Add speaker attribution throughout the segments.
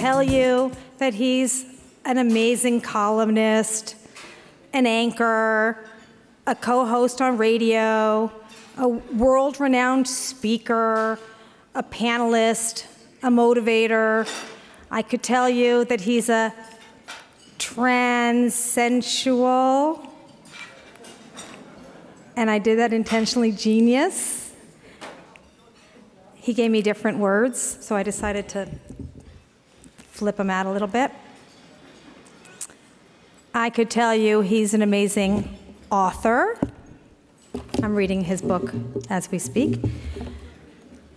Speaker 1: tell you that he's an amazing columnist, an anchor, a co-host on radio, a world-renowned speaker, a panelist, a motivator. I could tell you that he's a transensual, and I did that intentionally, genius. He gave me different words, so I decided to flip them out a little bit. I could tell you he's an amazing author. I'm reading his book as we speak.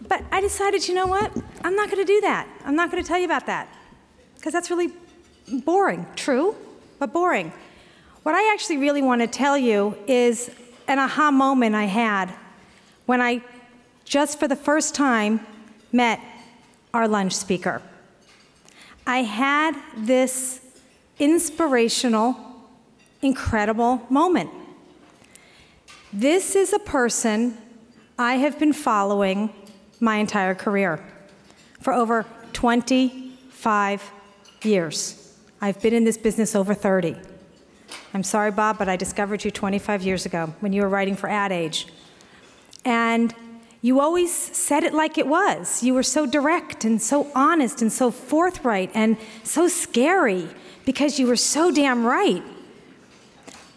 Speaker 1: But I decided, you know what? I'm not going to do that. I'm not going to tell you about that, because that's really boring. True, but boring. What I actually really want to tell you is an aha moment I had when I, just for the first time, met our lunch speaker. I had this inspirational, incredible moment. This is a person I have been following my entire career for over 25 years. I've been in this business over 30. I'm sorry, Bob, but I discovered you 25 years ago when you were writing for Ad Age. And you always said it like it was. You were so direct and so honest and so forthright and so scary because you were so damn right.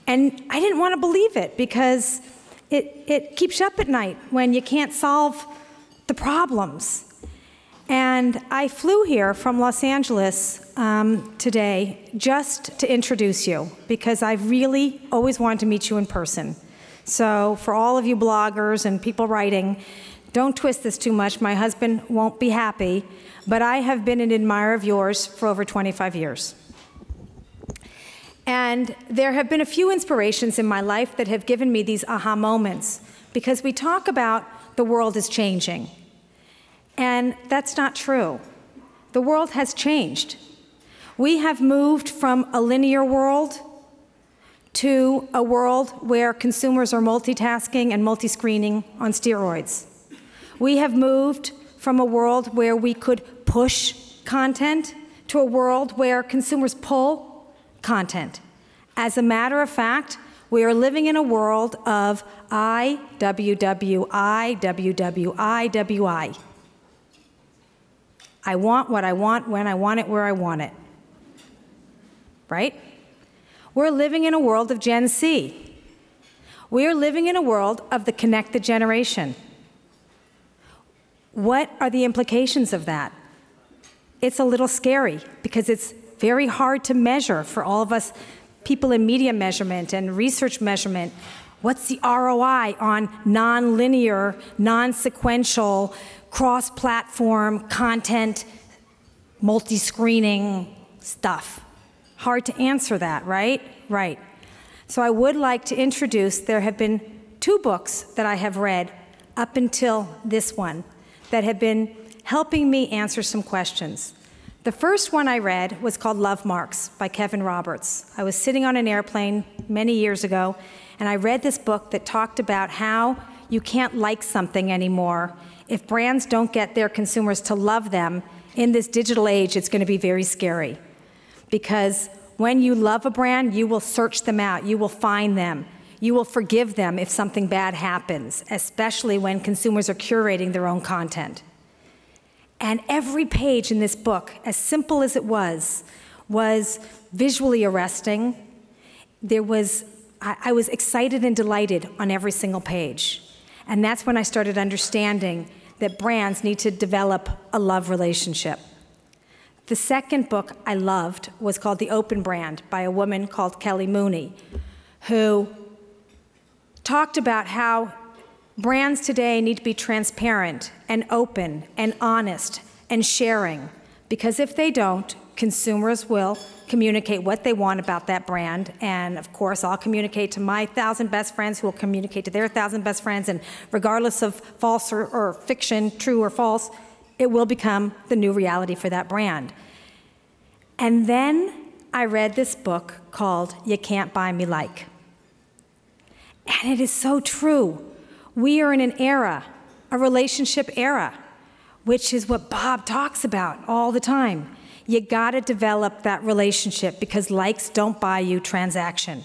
Speaker 1: And I didn't want to believe it because it keeps you up at night when you can't solve the problems. And I flew here from Los Angeles today just to introduce you because I've really always wanted to meet you in person. So for all of you bloggers and people writing, don't twist this too much. My husband won't be happy, but I have been an admirer of yours for over 25 years. And there have been a few inspirations in my life that have given me these aha moments, because we talk about the world is changing. And that's not true. The world has changed. We have moved from a linear world to a world where consumers are multitasking and multi-screening on steroids. We have moved from a world where we could push content to a world where consumers pull content. As a matter of fact, we are living in a world of I, WW, I, WW, I, WI. I want what I want, when I want it, where I want it. Right? We're living in a world of Gen Z. We are living in a world of the connected generation. What are the implications of that? It's a little scary because it's very hard to measure for all of us people in media measurement and research measurement. What's the ROI on non-linear, non-sequential, cross-platform content, multi-screening stuff? Hard to answer that, right? Right. So I would like to introduce, there have been 2 books that I have read up until this one that have been helping me answer some questions. The first one I read was called Love Marks by Kevin Roberts. I was sitting on an airplane many years ago, and I read this book that talked about how you can't like something anymore. If brands don't get their consumers to love them, in this digital age, it's going to be very scary. Because when you love a brand, you will search them out, you will find them, you will forgive them if something bad happens, especially when consumers are curating their own content. And every page in this book, as simple as it was visually arresting. I was excited and delighted on every single page. And that's when I started understanding that brands need to develop a love relationship. The second book I loved was called The Open Brand by a woman called Kelly Mooney, who talked about how brands today need to be transparent and open and honest and sharing, because if they don't, consumers will communicate what they want about that brand, and of course I'll communicate to my 1,000 best friends who will communicate to their 1,000 best friends, and regardless of false or fiction, true or false, it will become the new reality for that brand. And then I read this book called You Can't Buy Me Like. And it is so true. We are in an era, a relationship era, which is what Bob talks about all the time. You gotta develop that relationship because likes don't buy you transaction.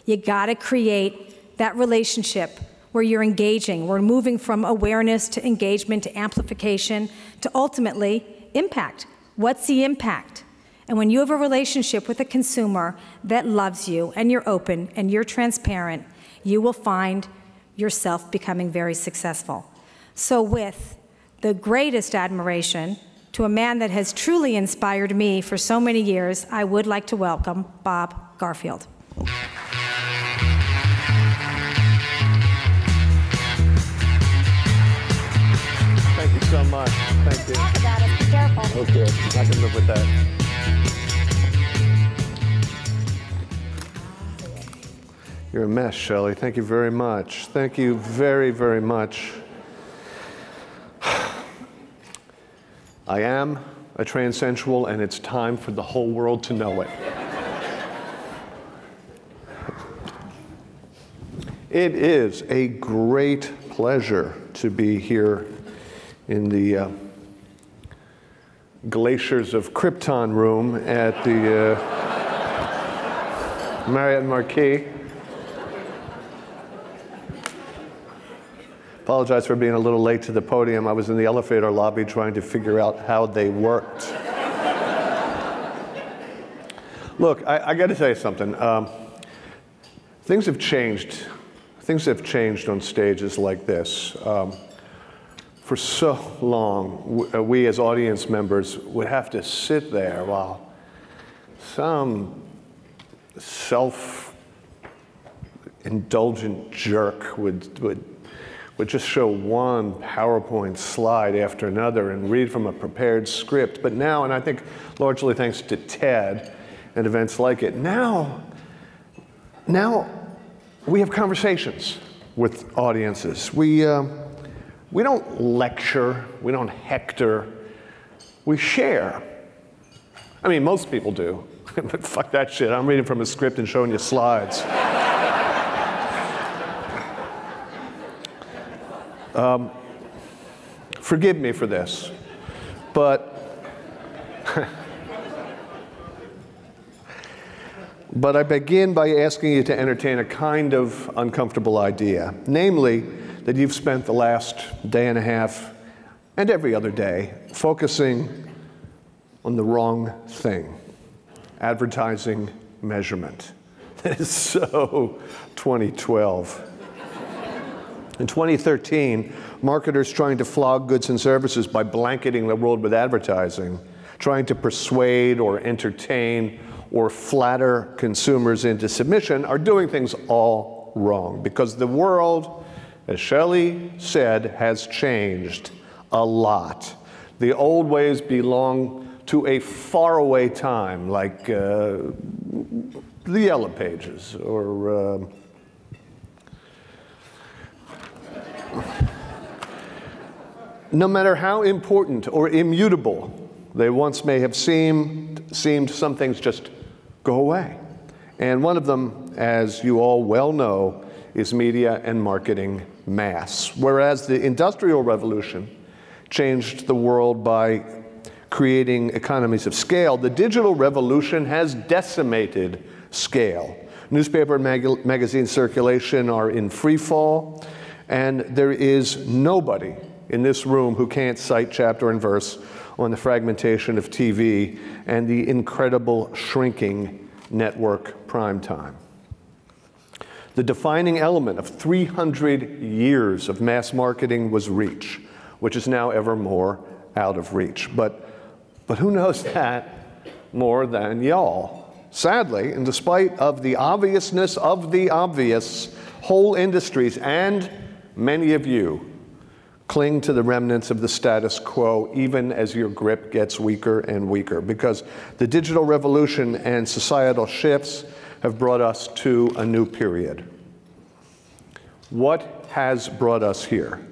Speaker 1: You gotta create that relationship where you're engaging. We're moving from awareness to engagement to amplification to ultimately impact. What's the impact? And when you have a relationship with a consumer that loves you and you're open and you're transparent, you will find yourself becoming very successful. So with the greatest admiration to a man that has truly inspired me for so many years, I would like to welcome Bob Garfield.
Speaker 2: Thank you so much. Thank you.
Speaker 3: Talk about it. Be careful.
Speaker 2: Okay, I can live with that. You're a mess, Shelly. Thank you very much. Thank you very, very much. I am a transensual, and it's time for the whole world to know it. It is a great pleasure to be here in the Glaciers of Krypton room at the Marriott Marquis. Apologize for being a little late to the podium. I was in the elevator lobby trying to figure out how they worked. Look, I got to tell you something. Things have changed. Things have changed on stages like this. For so long, we as audience members would have to sit there while some self-indulgent jerk would just show one PowerPoint slide after another and read from a prepared script. But now, and I think largely thanks to TED and events like it, now we have conversations with audiences. We don't lecture, we don't hector, we share. I mean, most people do, but fuck that shit. I'm reading from a script and showing you slides. Forgive me for this, but I begin by asking you to entertain a kind of uncomfortable idea, namely that you've spent the last day and a half and every other day focusing on the wrong thing, advertising measurement. That is so 2012. In 2013, marketers trying to flog goods and services by blanketing the world with advertising, trying to persuade or entertain or flatter consumers into submission are doing things all wrong because the world, as Shelly said, has changed a lot. The old ways belong to a faraway time, like the Yellow Pages or no matter how important or immutable they once may have seemed, some things just go away. And one of them, as you all well know, is media and marketing mass. Whereas the Industrial Revolution changed the world by creating economies of scale, the digital revolution has decimated scale. Newspaper and magazine circulation are in free fall, and there is nobody in this room who can't cite chapter and verse on the fragmentation of TV and the incredible shrinking network prime time. The defining element of 300 years of mass marketing was reach, which is now ever more out of reach. But who knows that more than y'all? Sadly, in despite of the obviousness of the obvious, whole industries and many of you cling to the remnants of the status quo even as your grip gets weaker and weaker, because the digital revolution and societal shifts have brought us to a new period. What has brought us here?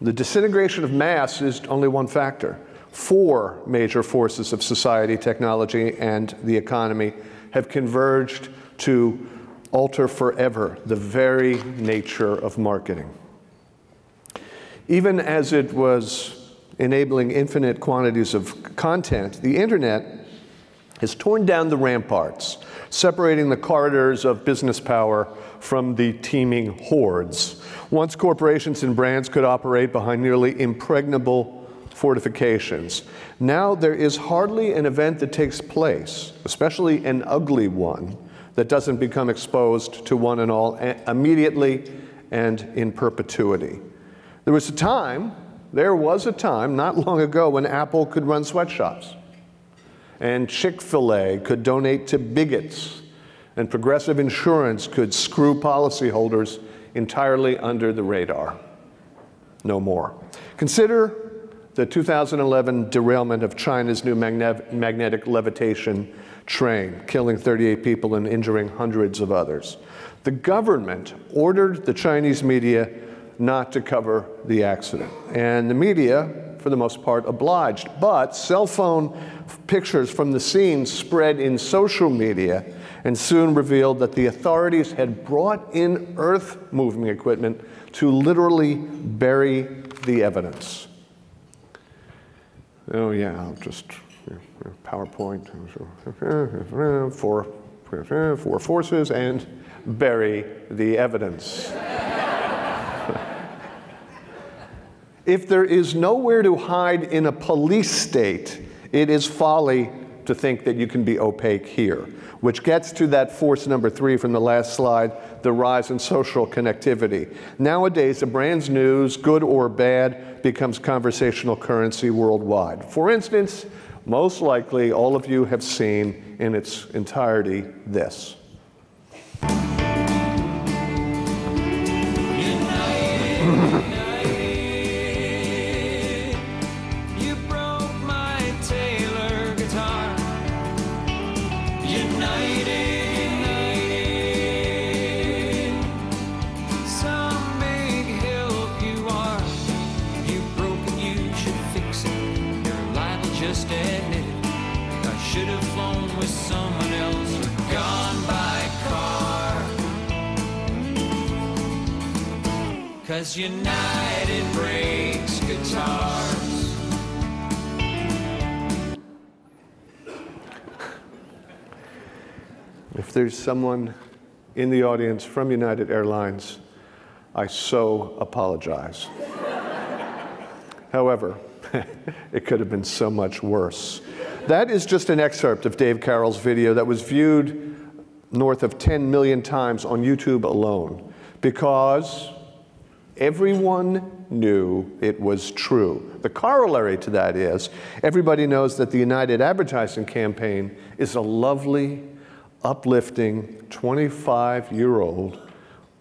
Speaker 2: The disintegration of mass is only one factor. 4 major forces of society, technology, and the economy have converged to alter forever the very nature of marketing. Even as it was enabling infinite quantities of content, the internet has torn down the ramparts, separating the corridors of business power from the teeming hordes. Once corporations and brands could operate behind nearly impregnable fortifications. Now there is hardly an event that takes place, especially an ugly one, that doesn't become exposed to one and all immediately and in perpetuity. There was a time not long ago when Apple could run sweatshops, and Chick-fil-A could donate to bigots, and Progressive Insurance could screw policyholders entirely under the radar. No more. Consider the 2011 derailment of China's new magnetic levitation train, killing 38 people and injuring hundreds of others. The government ordered the Chinese media not to cover the accident, and the media, for the most part, obliged. But cell phone pictures from the scene spread in social media and soon revealed that the authorities had brought in earth-moving equipment to literally bury the evidence. Oh yeah, I'll just, PowerPoint, four forces, and bury the evidence. If there is nowhere to hide in a police state, it is folly to think that you can be opaque here, which gets to that force number 3 from the last slide, the rise in social connectivity. Nowadays, a brand's news, good or bad, becomes conversational currency worldwide. For instance, most likely all of you have seen in its entirety this.
Speaker 3: Cause United breaks guitars.
Speaker 2: If there's someone in the audience from United Airlines, I so apologize. However, it could have been so much worse. That is just an excerpt of Dave Carroll's video that was viewed north of 10 million times on YouTube alone, because everyone knew it was true. The corollary to that is, everybody knows that the United advertising campaign is a lovely, uplifting, 25-year-old,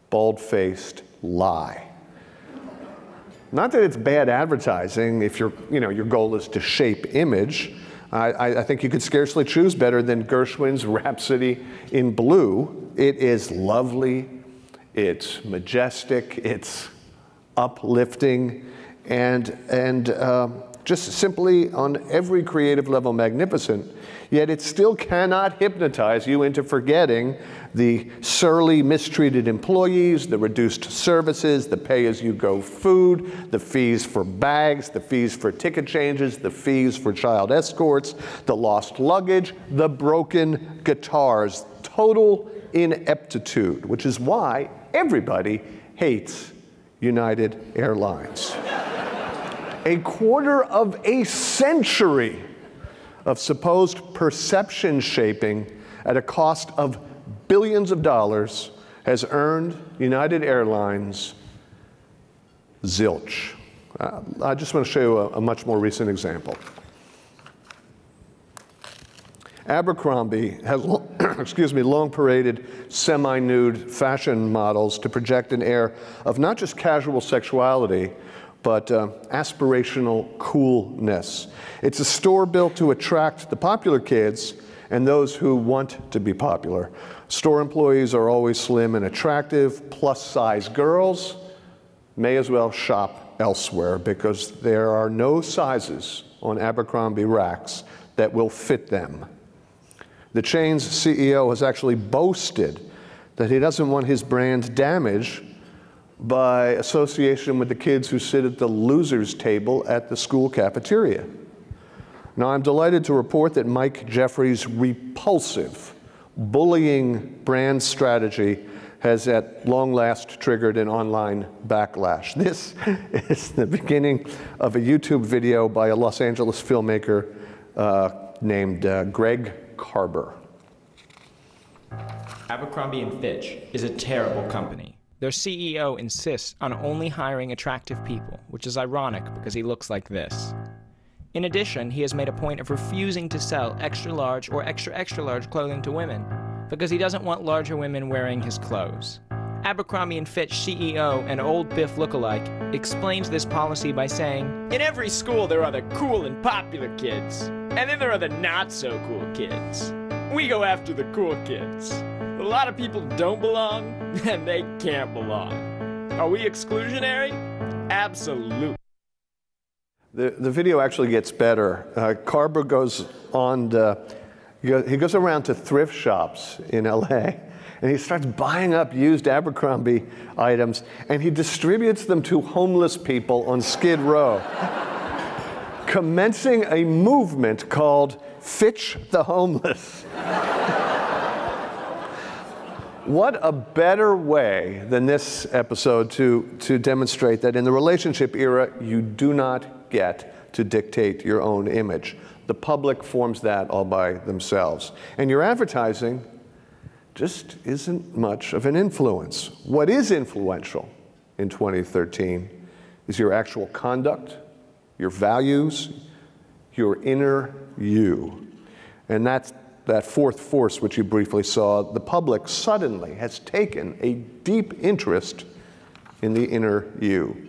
Speaker 2: bald-faced lie. Not that it's bad advertising if your goal is to shape image. I think you could scarcely choose better than Gershwin's Rhapsody in Blue. It is lovely, it's majestic, it's uplifting, and just simply on every creative level magnificent, yet it still cannot hypnotize you into forgetting the surly, mistreated employees, the reduced services, the pay-as-you-go food, the fees for bags, the fees for ticket changes, the fees for child escorts, the lost luggage, the broken guitars, total ineptitude, which is why everybody hates United Airlines. A quarter of a century of supposed perception shaping at a cost of billions of dollars has earned United Airlines zilch. I just want to show you a much more recent example. Abercrombie has long paraded semi-nude fashion models to project an air of not just casual sexuality, but aspirational coolness. It's a store built to attract the popular kids and those who want to be popular. Store employees are always slim and attractive. Plus-size girls may as well shop elsewhere because there are no sizes on Abercrombie racks that will fit them. The chain's CEO has actually boasted that he doesn't want his brand damaged by association with the kids who sit at the losers table at the school cafeteria. Now, I'm delighted to report that Mike Jeffrey's repulsive, bullying brand strategy has at long last triggered an online backlash. This is the beginning of a YouTube video by a Los Angeles filmmaker named Greg Carber.
Speaker 4: Abercrombie & Fitch is a terrible company. Their CEO insists on only hiring attractive people, which is ironic because he looks like this. In addition, he has made a point of refusing to sell extra large or extra large clothing to women because he doesn't want larger women wearing his clothes. Abercrombie & Fitch CEO and Old Biff lookalike explains this policy by saying, "In every school there are the cool and popular kids, and then there are the not so cool kids. We go after the cool kids. A lot of people don't belong, and they can't belong. Are we exclusionary? Absolutely."
Speaker 2: The video actually gets better. Carber goes on, he goes around to thrift shops in LA, and he starts buying up used Abercrombie items, and he distributes them to homeless people on Skid Row, commencing a movement called Fitch the Homeless. What a better way than this episode to demonstrate that in the relationship era, you do not get to dictate your own image. The public forms that all by themselves. And your advertising just isn't much of an influence. What is influential in 2013 is your actual conduct, your values, your inner you. And that's that fourth force which you briefly saw. The public suddenly has taken a deep interest in the inner you.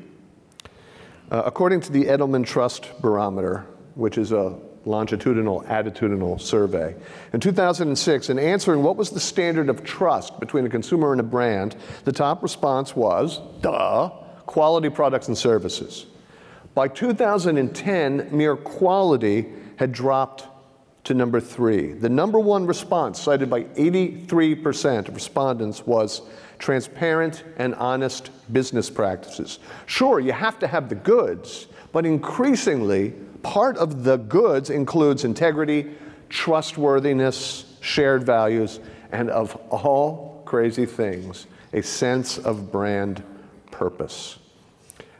Speaker 2: According to the Edelman Trust Barometer, which is a longitudinal attitudinal survey, in 2006, in answering what was the standard of trust between a consumer and a brand, the top response was, quality products and services. By 2010, mere quality had dropped to number 3. The number 1 response, cited by 83% of respondents, was transparent and honest business practices. Sure, you have to have the goods, but increasingly, part of the goods includes integrity, trustworthiness, shared values, and of all crazy things, a sense of brand purpose.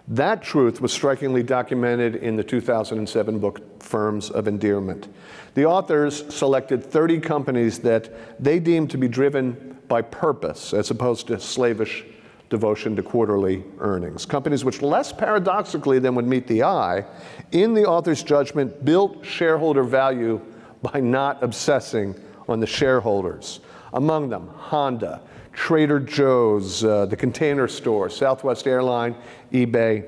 Speaker 2: That truth was strikingly documented in the 2007 book, Firms of Endearment. The authors selected 30 companies that they deemed to be driven by purpose as opposed to slavish devotion to quarterly earnings. Companies which, less paradoxically than would meet the eye, in the author's judgment, built shareholder value by not obsessing on the shareholders. Among them, Honda, Trader Joe's, the Container Store, Southwest Airline, eBay,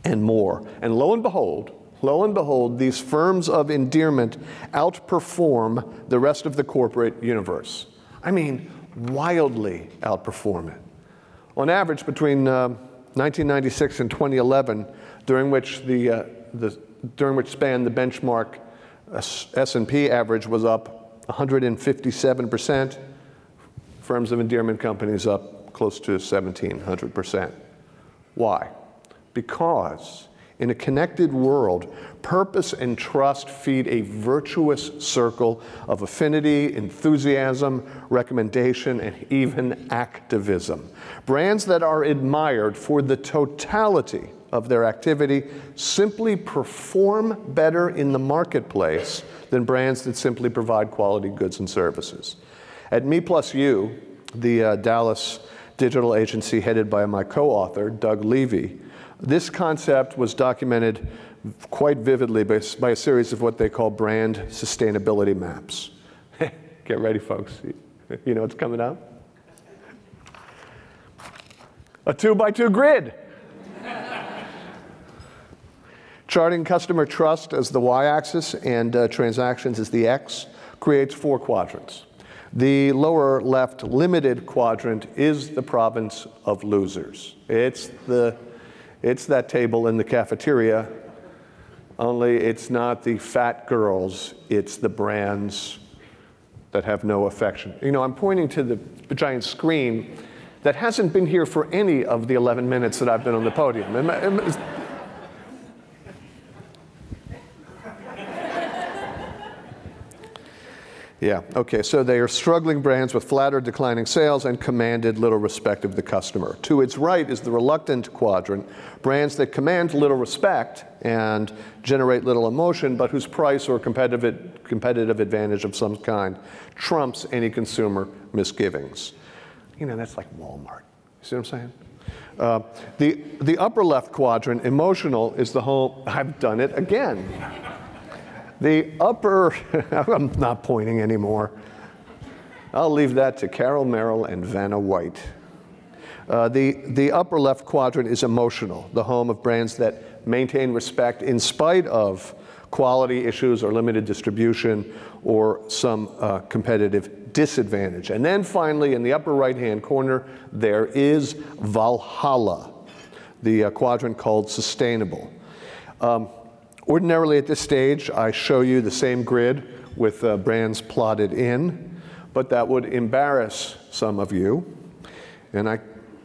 Speaker 2: and more. And lo and behold, these firms of endearment outperform the rest of the corporate universe. I mean, wildly outperform it. On average, between 1996 and 2011, during which span the benchmark S&P average was up 157%, firms of endearment companies up close to 1,700%. Why? Because in a connected world, purpose and trust feed a virtuous circle of affinity, enthusiasm, recommendation, and even activism. Brands that are admired for the totality of their activity simply perform better in the marketplace than brands that simply provide quality goods and services. At Me+U, the Dallas digital agency headed by my co-author, Doug Levy, this concept was documented quite vividly by a series of what they call brand sustainability maps. Get ready, folks. You know what's coming up? A 2x2 grid. Charting customer trust as the y-axis and transactions as the x creates 4 quadrants. The lower left limited quadrant is the province of losers. It's that table in the cafeteria, only it's not the fat girls, it's the brands that have no affection. You know, I'm pointing to the giant screen that hasn't been here for any of the 11 minutes that I've been on the podium. Yeah, okay, so they are struggling brands with flat or declining sales and commanded little respect of the customer. To its right is the reluctant quadrant, brands that command little respect and generate little emotion, but whose price or competitive advantage of some kind trumps any consumer misgivings. You know, that's like Walmart. You see what I'm saying? The upper left quadrant, emotional, is the home. I've done it again. The upper, I'm not pointing anymore. I'll leave that to Carol Merrill and Vanna White. The upper left quadrant is emotional, the home of brands that maintain respect in spite of quality issues or limited distribution or some competitive disadvantage. And then finally, in the upper right-hand corner, there is Valhalla, the quadrant called sustainable. Ordinarily at this stage, I show you the same grid with brands plotted in, but that would embarrass some of you, and I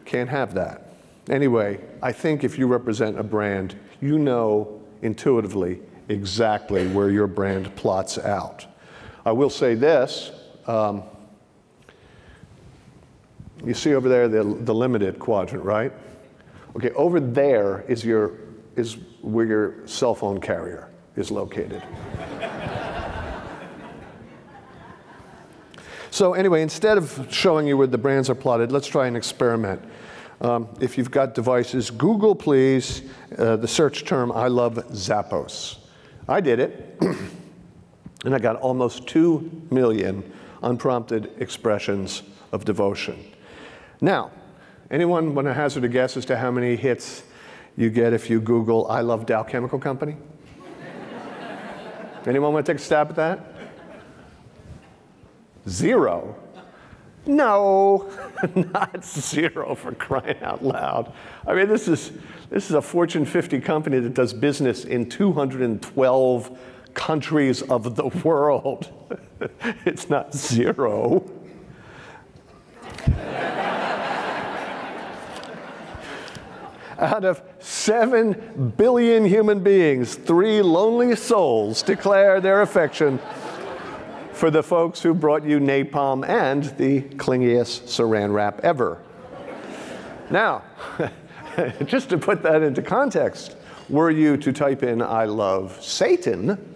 Speaker 2: can't have that. Anyway, I think if you represent a brand, you know intuitively exactly where your brand plots out. I will say this, you see over there the limited quadrant, right? Okay, over there is where your cell phone carrier is located. So anyway, instead of showing you where the brands are plotted, let's try an experiment. If you've got devices, Google, please, the search term, I love Zappos. I did it, and I got almost 2 million unprompted expressions of devotion. Now, anyone want to hazard a guess as to how many hits you get if you Google, I love Dow Chemical Company? Anyone want to take a stab at that? 0? No, not 0, for crying out loud. I mean, this is a Fortune 50 company that does business in 212 countries of the world. It's not 0. Out of 7 billion human beings, 3 lonely souls declare their affection for the folks who brought you napalm and the clingiest saran wrap ever. Now, just to put that into context, were you to type in, I love Satan,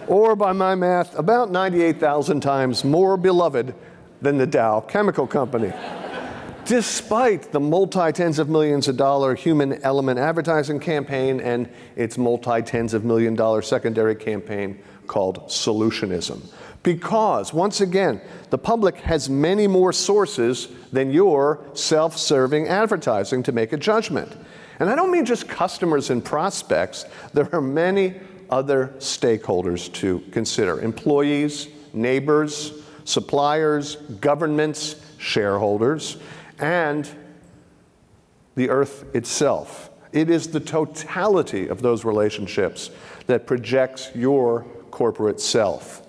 Speaker 2: or by my math, about 98,000 times more beloved than the Dow Chemical Company. Despite the multi-tens of millions of dollar human element advertising campaign and its multi-tens of million dollar secondary campaign called solutionism. Because, once again, the public has many more sources than your self-serving advertising to make a judgment. And I don't mean just customers and prospects. There are many other stakeholders to consider: employees, neighbors, suppliers, governments, shareholders, and the earth itself. It is the totality of those relationships that projects your corporate self.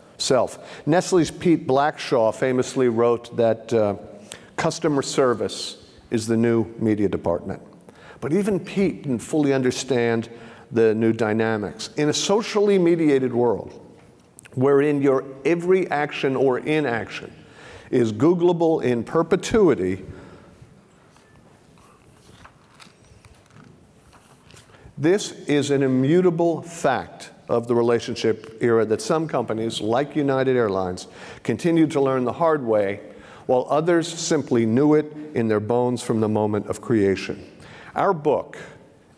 Speaker 2: Nestle's Pete Blackshaw famously wrote that customer service is the new media department. But even Pete didn't fully understand the new dynamics. In a socially mediated world, wherein your every action or inaction is Googleable in perpetuity, this is an immutable fact of the relationship era that some companies, like United Airlines, continue to learn the hard way, while others simply knew it in their bones from the moment of creation. Our book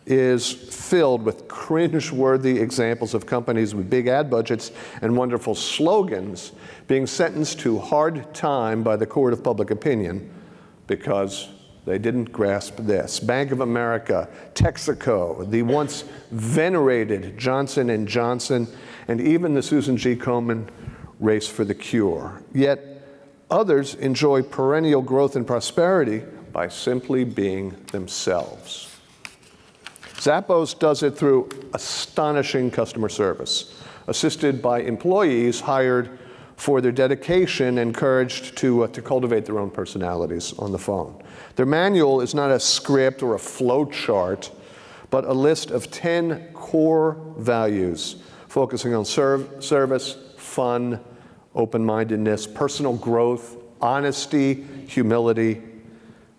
Speaker 2: is filled with cringe-worthy examples of companies with big ad budgets and wonderful slogans being sentenced to hard time by the court of public opinion because they didn't grasp this. Bank of America, Texaco, the once venerated Johnson & Johnson, and even the Susan G. Komen race for the cure. Yet others enjoy perennial growth and prosperity by simply being themselves. Zappos does it through astonishing customer service, assisted by employees hired for their dedication, encouraged to cultivate their own personalities on the phone. Their manual is not a script or a flow chart, but a list of 10 core values focusing on service, fun, open-mindedness, personal growth, honesty, humility,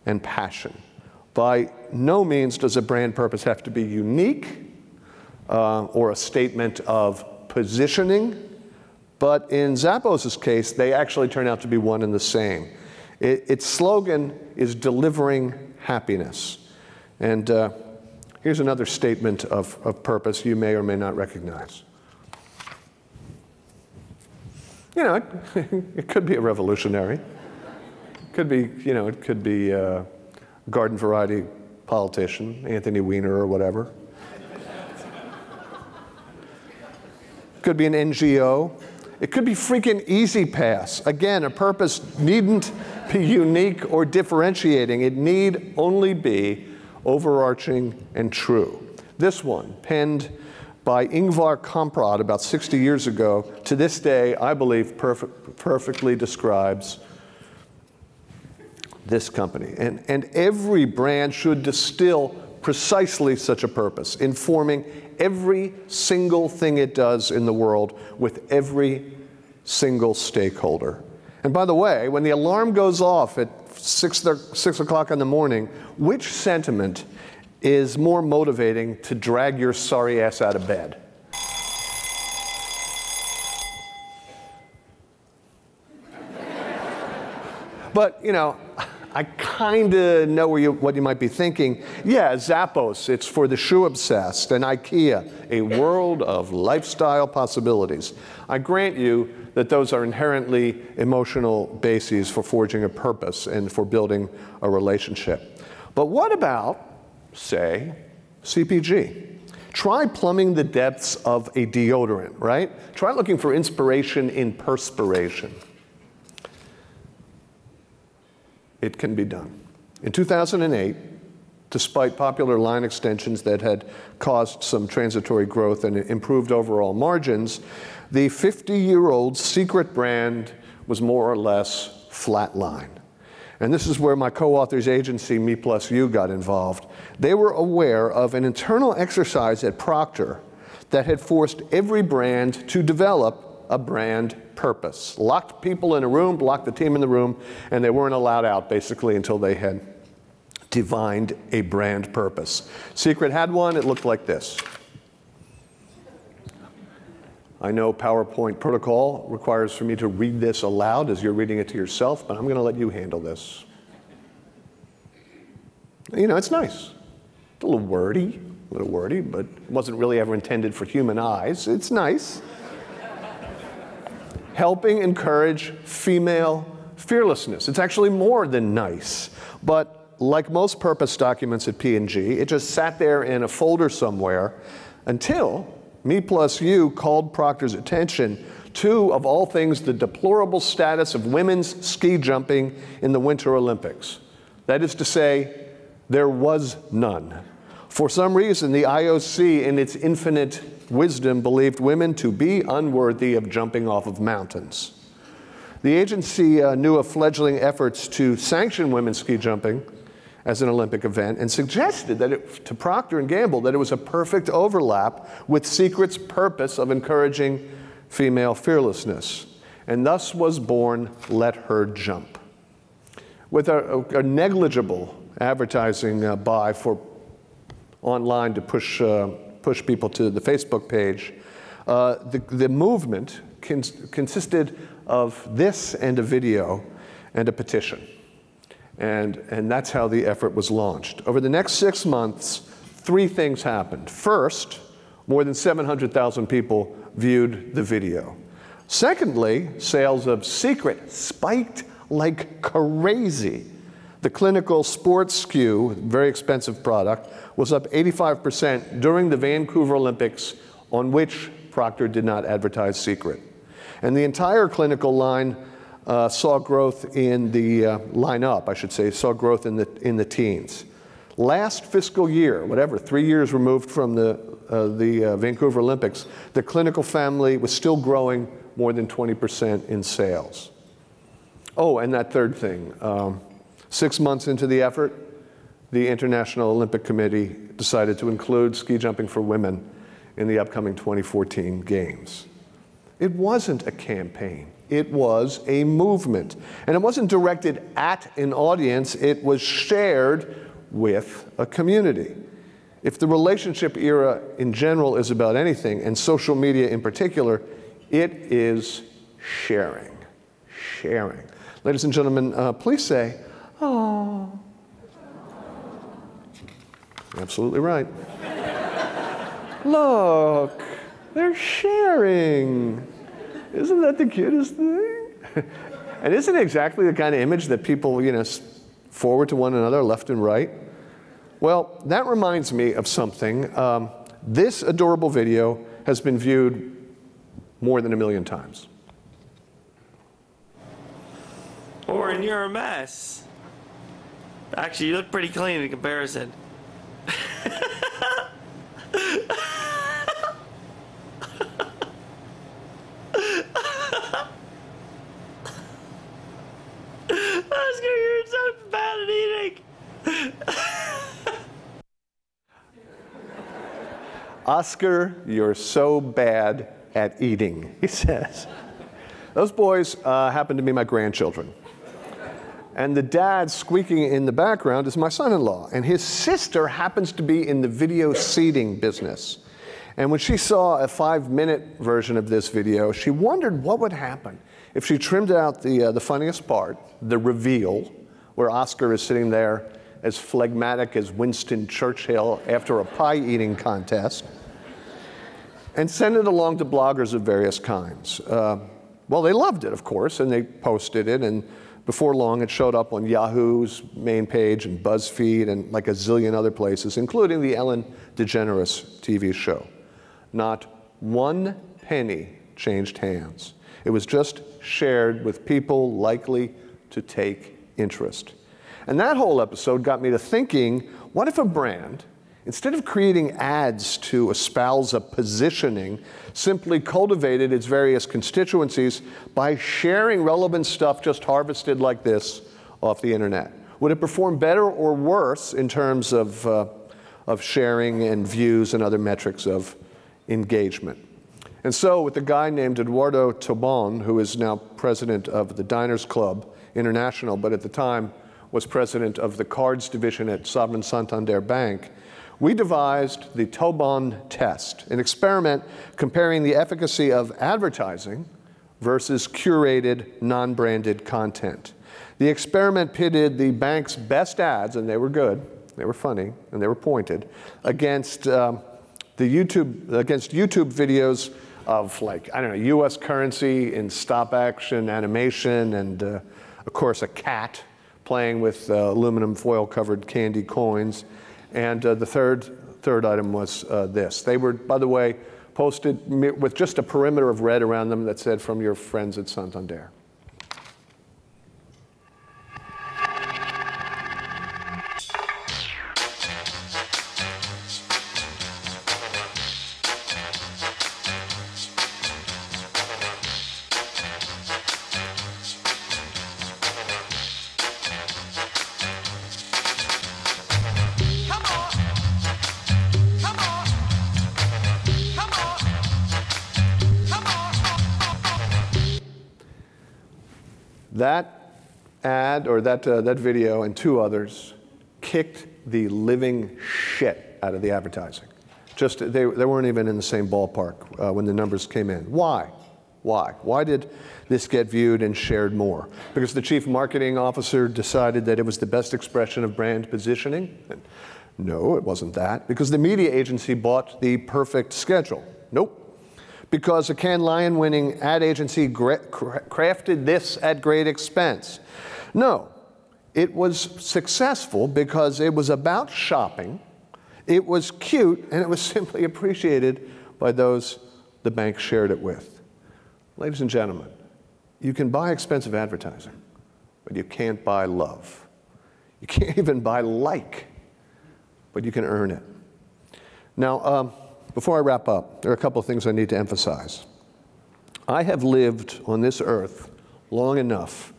Speaker 2: and passion. By no means does a brand purpose have to be unique or a statement of positioning, but in Zappos' case, they actually turn out to be one and the same. Its slogan is delivering happiness. And here's another statement of purpose you may or may not recognize. You know, it could be a revolutionary. It could be, you know, it could be a garden variety politician, Anthony Weiner or whatever. It could be an NGO. It could be freaking Easy Pass. Again, a purpose needn't be unique or differentiating. It need only be overarching and true. This one, penned by Ingvar Kamprad about 60 years ago, to this day, I believe perfectly describes this company. And every brand should distill precisely such a purpose, informing every single thing it does in the world with every single stakeholder. And by the way, when the alarm goes off at 6 o'clock in the morning, which sentiment is more motivating to drag your sorry ass out of bed? But, you know, I kind of know what you might be thinking. Yeah, Zappos, it's for the shoe obsessed, and IKEA, a world of lifestyle possibilities. I grant you that those are inherently emotional bases for forging a purpose and for building a relationship. But what about, say, CPG? Try plumbing the depths of a deodorant, right? Try looking for inspiration in perspiration. It can be done. In 2008, despite popular line extensions that had caused some transitory growth and improved overall margins, the 50-year-old secret brand was more or less flatline. And this is where my co-author's agency, Me+U, got involved. They were aware of an internal exercise at Procter that had forced every brand to develop a brand purpose. Locked people in a room, locked the team in the room, and they weren't allowed out basically until they had divined a brand purpose. Secret had one, it looked like this. I know PowerPoint protocol requires for me to read this aloud as you're reading it to yourself, but I'm going to let you handle this. You know, it's nice. It's a little wordy, but it wasn't really ever intended for human eyes. It's nice. Helping encourage female fearlessness. It's actually more than nice. But like most purpose documents at P&G, it just sat there in a folder somewhere until Me+U called Procter's attention to, of all things, the deplorable status of women's ski jumping in the Winter Olympics. That is to say, there was none. For some reason, the IOC, in its infinite wisdom, believed women to be unworthy of jumping off of mountains. The agency knew of fledgling efforts to sanction women's ski jumping as an Olympic event and suggested that to Procter & Gamble that it was a perfect overlap with Secret's purpose of encouraging female fearlessness. And thus was born Let Her Jump. With a negligible advertising buy for online to push people to the Facebook page, the movement consisted of this and a video and a petition. And that's how the effort was launched. Over the next 6 months, 3 things happened. First, more than 700,000 people viewed the video. Secondly, sales of Secret spiked like crazy. The clinical sports SKU, very expensive product, was up 85% during the Vancouver Olympics, on which Procter did not advertise Secret. And the entire clinical line saw growth in the lineup, I should say, saw growth in the teens. Last fiscal year, whatever, 3 years removed from the Vancouver Olympics, the clinical family was still growing more than 20% in sales. Oh, and that third thing, 6 months into the effort, the International Olympic Committee decided to include ski jumping for women in the upcoming 2014 Games. It wasn't a campaign. It was a movement. And it wasn't directed at an audience. It was shared with a community. If the relationship era in general is about anything, and social media in particular, it is sharing. Sharing. Ladies and gentlemen, please say, "Oh." Absolutely right. Look, they're sharing. Isn't that the cutest thing? And isn't it exactly the kind of image that people, forward to one another left and right? Well, that reminds me of something. This adorable video has been viewed more than 1 million times.
Speaker 5: Oren, you're a mess. Actually, you look pretty clean in comparison. Oscar, you're so bad at eating.
Speaker 2: Oscar, you're so bad at eating, he says. Those boys happen to be my grandchildren. And the dad squeaking in the background is my son-in-law. And his sister happens to be in the video seeding business. And when she saw a 5-minute version of this video, she wondered what would happen if she trimmed out the funniest part, the reveal, where Oscar is sitting there as phlegmatic as Winston Churchill after a pie-eating contest, and sent it along to bloggers of various kinds. Well, they loved it, of course, and they posted it, and before long it showed up on Yahoo's main page and BuzzFeed and like a zillion other places, including the Ellen DeGeneres TV show. Not one penny changed hands. It was just shared with people likely to take interest. And that whole episode got me to thinking, what if a brand, instead of creating ads to espouse a positioning, simply cultivated its various constituencies by sharing relevant stuff just harvested like this off the internet? Would it perform better or worse in terms of sharing and views and other metrics of engagement? And so with a guy named Eduardo Tobon, who is now president of the Diners Club International, but at the time was president of the cards division at Sovereign Santander Bank, we devised the Tobon test, an experiment comparing the efficacy of advertising versus curated, non-branded content. The experiment pitted the bank's best ads, and they were good, they were funny, and they were pointed, against YouTube videos of, like, I don't know, US currency in stop action animation, and of course a cat playing with aluminum foil covered candy coins. And the third item was this. They were, by the way, posted with just a perimeter of red around them that said, "From your friends at Santander." That ad, or that video and 2 others, kicked the living shit out of the advertising. They weren't even in the same ballpark when the numbers came in. Why? Why? Why did this get viewed and shared more? Because the chief marketing officer decided that it was the best expression of brand positioning? No, it wasn't that. Because the media agency bought the perfect schedule? Nope. Because a Cannes Lion-winning ad agency crafted this at great expense? No, it was successful because it was about shopping, it was cute, and it was simply appreciated by those the bank shared it with. Ladies and gentlemen, you can buy expensive advertising, but you can't buy love. You can't even buy like. but you can earn it. Now, before I wrap up, there are a couple of things I need to emphasize. I have lived on this earth long enough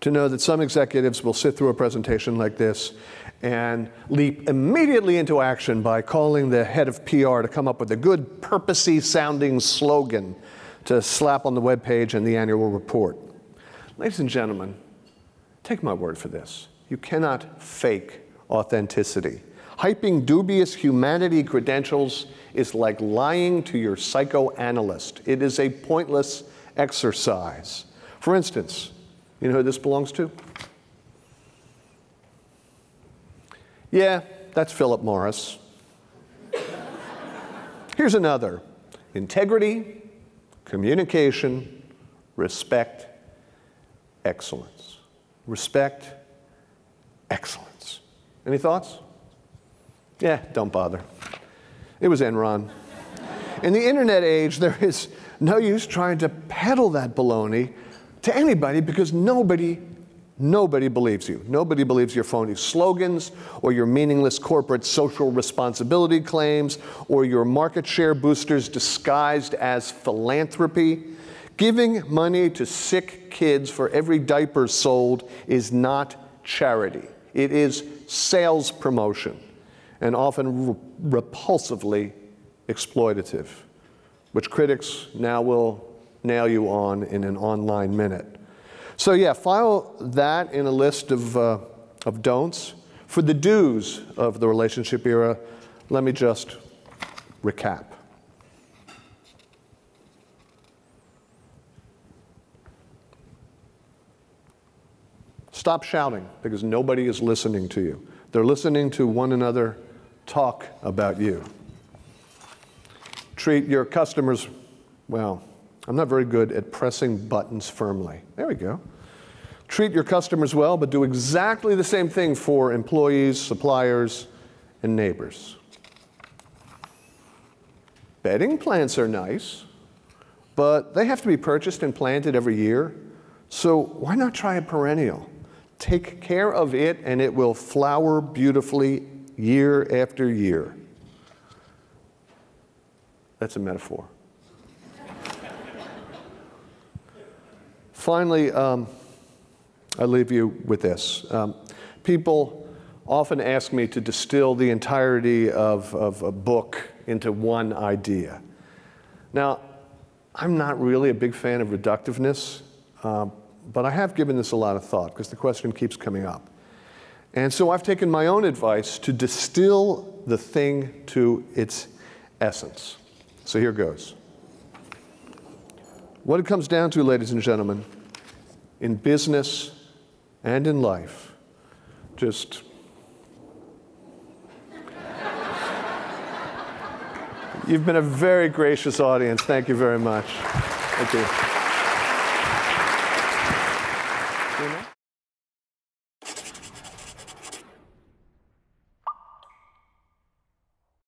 Speaker 2: to know that some executives will sit through a presentation like this and leap immediately into action by calling the head of PR to come up with a good, purposey sounding slogan to slap on the webpage and the annual report. Ladies and gentlemen, take my word for this. You cannot fake authenticity. Hyping dubious humanity credentials is like lying to your psychoanalyst. It is a pointless exercise. For instance, you know who this belongs to? Yeah, that's Philip Morris. Here's another. Integrity, communication, respect, excellence. Respect, excellence. Any thoughts? Yeah, don't bother. It was Enron. In the internet age, there is no use trying to peddle that baloney to anybody because nobody believes you. Nobody believes your phony slogans or your meaningless corporate social responsibility claims or your market share boosters disguised as philanthropy. Giving money to sick kids for every diaper sold is not charity. It is sales promotion, and often repulsively exploitative, which critics now will nail you on in an online minute. So yeah, file that in a list of don'ts. For the do's of the relationship era, let me just recap. Stop shouting, because nobody is listening to you. They're listening to one another talk about you. Treat your customers, well, I'm not very good at pressing buttons firmly. There we go. Treat your customers well, but do exactly the same thing for employees, suppliers, and neighbors. Bedding plants are nice, but they have to be purchased and planted every year. So why not try a perennial? Take care of it, and it will flower beautifully year after year. That's a metaphor. Finally, I leave you with this. People often ask me to distill the entirety of a book into one idea. Now, I'm not really a big fan of reductiveness, but I have given this a lot of thought because the question keeps coming up. And so I've taken my own advice to distill the thing to its essence. So here goes. What it comes down to, ladies and gentlemen, in business and in life, just you've been a very gracious audience. Thank you very much. Thank you.